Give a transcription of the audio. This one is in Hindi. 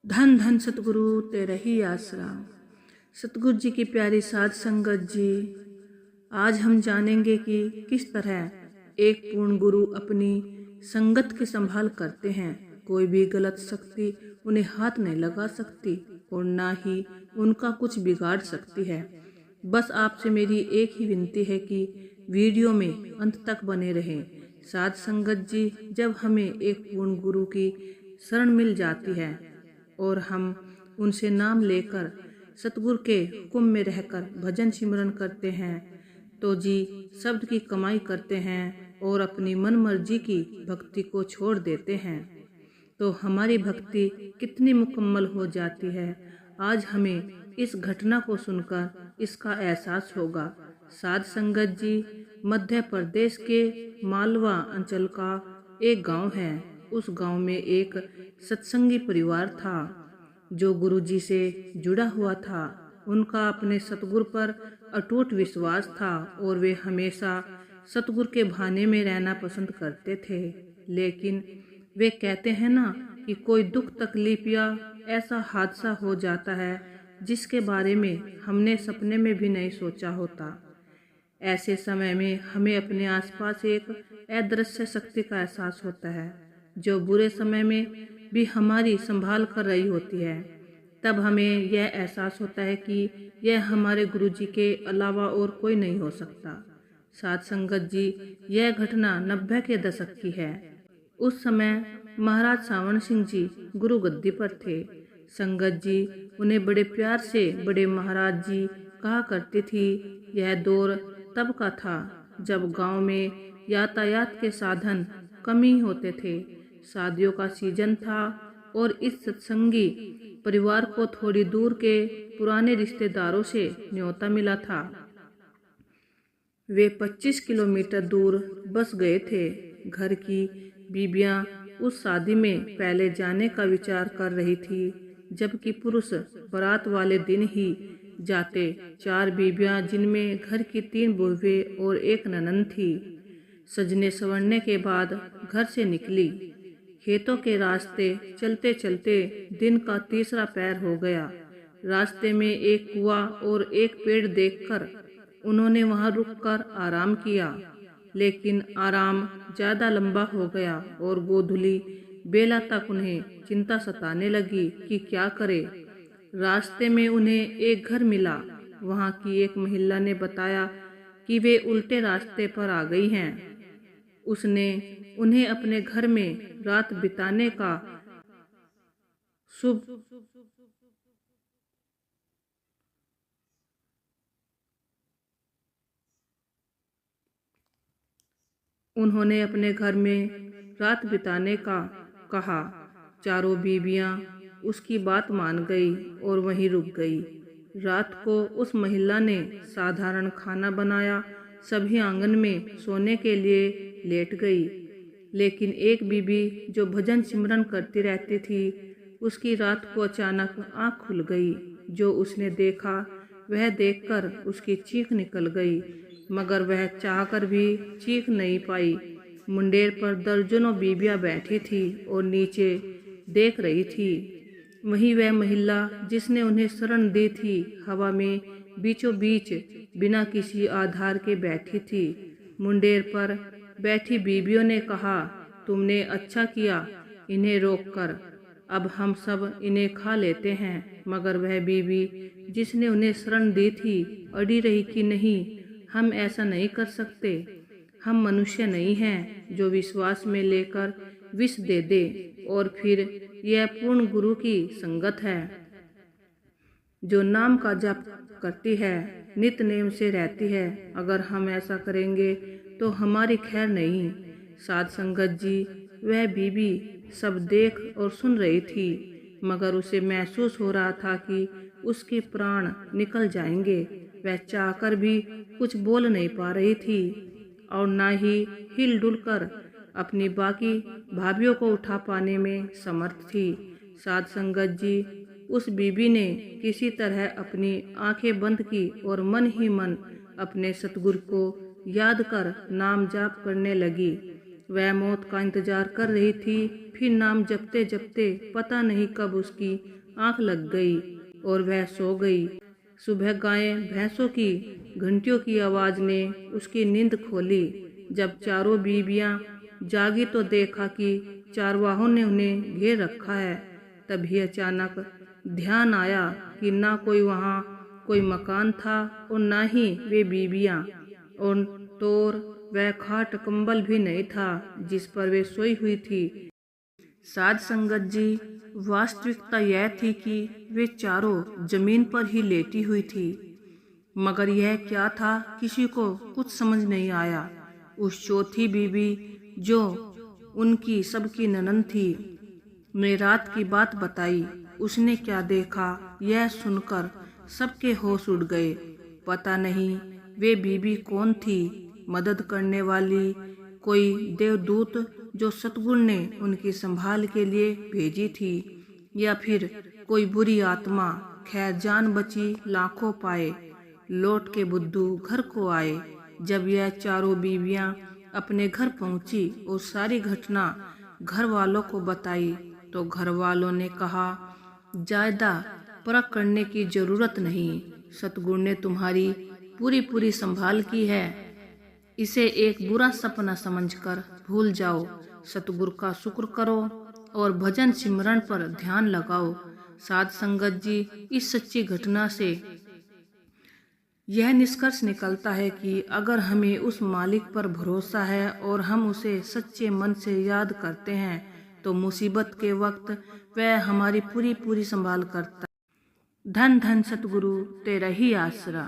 धन धन सतगुरु तेरा ही आसरा। सतगुरु जी की प्यारी साध संगत जी, आज हम जानेंगे कि किस तरह एक पूर्ण गुरु अपनी संगत की संभाल करते हैं। कोई भी गलत शक्ति उन्हें हाथ नहीं लगा सकती और ना ही उनका कुछ बिगाड़ सकती है। बस आपसे मेरी एक ही विनती है कि वीडियो में अंत तक बने रहें। साध संगत जी, जब हमें एक पूर्ण गुरु की शरण मिल जाती है और हम उनसे नाम लेकर सतगुरु के हुक्म में रहकर भजन सिमरन करते हैं तो जी शब्द की कमाई करते हैं और अपनी मन मर्जी की भक्ति को छोड़ देते हैं तो हमारी भक्ति कितनी मुकम्मल हो जाती है। आज हमें इस घटना को सुनकर इसका एहसास होगा। साध संगत जी, मध्य प्रदेश के मालवा अंचल का एक गांव है। उस गांव में एक सत्संगी परिवार था जो गुरु जी से जुड़ा हुआ था। उनका अपने सतगुरु पर अटूट विश्वास था और वे हमेशा सतगुरु के भाने में रहना पसंद करते थे। लेकिन वे कहते हैं ना कि कोई दुख तकलीफ या ऐसा हादसा हो जाता है जिसके बारे में हमने सपने में भी नहीं सोचा होता। ऐसे समय में हमें अपने आसपास एक अदृश्य शक्ति का एहसास होता है जो बुरे समय में भी हमारी संभाल कर रही होती है। तब हमें यह एहसास होता है कि यह हमारे गुरु जी के अलावा और कोई नहीं हो सकता। साध संगत जी, यह घटना 90 के दशक की है। उस समय महाराज सावन सिंह जी गुरु गद्दी पर थे। संगत जी उन्हें बड़े प्यार से बड़े महाराज जी कहा करती थी। यह दौर तब का था जब गांव में यातायात के साधन कम ही होते थे। शादियों का सीजन था और इस सत्संगी परिवार को थोड़ी दूर के पुराने रिश्तेदारों से न्योता मिला था। वे 25 किलोमीटर दूर बस गए थे। घर की बीबियां उस शादी में पहले जाने का विचार कर रही थी, जबकि पुरुष बारात वाले दिन ही जाते। 4 बीबियां, जिनमें घर की 3 बुढ़वे और एक ननंद थी, सजने संवरने के बाद घर से निकली। खेतों के रास्ते चलते चलते दिन का तीसरा पहर हो गया। रास्ते में एक कुआं और एक पेड़ देखकर उन्होंने वहां रुककर आराम किया, लेकिन आराम ज्यादा लंबा हो गया और गोधूली बेला तक उन्हें चिंता सताने लगी कि क्या करे। रास्ते में उन्हें एक घर मिला। वहां की एक महिला ने बताया कि वे उल्टे रास्ते पर आ गई हैं। उसने उन्हें अपने घर में रात बिताने का शुभ उन्होंने अपने घर में रात बिताने का कहा। चारों बीवियां उसकी बात मान गई और वहीं रुक गई। रात को उस महिला ने साधारण खाना बनाया। सभी आंगन में सोने के लिए लेट गई, लेकिन एक बीबी जो भजन सिमरन करती रहती थी, उसकी रात को अचानक आंख खुल गई। जो उसने देखा वह देखकर उसकी चीख निकल गई, मगर वह चाहकर भी चीख नहीं पाई। मुंडेर पर दर्जनों बीबियां बैठी थी और नीचे देख रही थी। वहीं वह महिला जिसने उन्हें शरण दी थी, हवा में बीचों बीच बिना किसी आधार के बैठी थी। मुंडेर पर बैठी बीबियों ने कहा, तुमने अच्छा किया इन्हें रोककर, अब हम सब इन्हें खा लेते हैं। मगर वह बीबी जिसने उन्हें शरण दी थी अड़ी रही कि नहीं, हम ऐसा नहीं कर सकते। हम मनुष्य नहीं हैं जो विश्वास में लेकर विष दे दे। और फिर यह पूर्ण गुरु की संगत है जो नाम का जप करती है, नित नेम से रहती है। अगर हम ऐसा करेंगे तो हमारी खैर नहीं। साध संगत जी, वह बीबी सब देख और सुन रही थी, मगर उसे महसूस हो रहा था कि उसके प्राण निकल जाएंगे। वह चाहकर भी कुछ बोल नहीं पा रही थी और ना ही हिलडुल कर अपनी बाकी भाभीियों को उठा पाने में समर्थ थी। साध संगत जी, उस बीबी ने किसी तरह अपनी आंखें बंद की और मन ही मन अपने सतगुरु को याद कर नाम जाप करने लगी। वह मौत का इंतजार कर रही थी। फिर नाम जपते जपते पता नहीं कब उसकी आंख लग गई और वह सो गई। सुबह गायें भैंसों की घंटियों की आवाज ने उसकी नींद खोली। जब चारों बीवियां जागी तो देखा कि चारवाहों ने उन्हें घेर रखा है। तभी अचानक ध्यान आया कि ना कोई मकान था और ना ही वे बीवियां, और तोर वह खाट कंबल भी नहीं था जिस पर वे सोई हुई थी। साध संगत जी, वास्तविकता यह थी कि वे चारों जमीन पर ही लेटी हुई थी, मगर यह क्या था किसी को कुछ समझ नहीं आया। उस चौथी बीवी जो उनकी सबकी ननद थी ने रात की बात बताई। उसने क्या देखा यह सुनकर सबके होश उड़ गए। पता नहीं वे बीवी कौन थी, मदद करने वाली कोई देवदूत जो सतगुरु ने उनकी संभाल के लिए भेजी थी, या फिर कोई बुरी आत्मा। खैर जान बची, लाखों पाए, लौट के बुद्धू घर को आए। जब यह चारों बीवियां अपने घर पहुंची और सारी घटना घर वालों को बताई तो घर वालों ने कहा, ज्यादा परख करने की जरूरत नहीं, सतगुरु ने तुम्हारी पूरी संभाल की है। इसे एक बुरा सपना समझकर भूल जाओ, सतगुरु का शुक्र करो और भजन सिमरन पर ध्यान लगाओ। साध संगत जी, इस सच्ची घटना से यह निष्कर्ष निकलता है कि अगर हमें उस मालिक पर भरोसा है और हम उसे सच्चे मन से याद करते हैं तो मुसीबत के वक्त वह हमारी पूरी संभाल करता है। धन धन सतगुरु तेरा ही आसरा।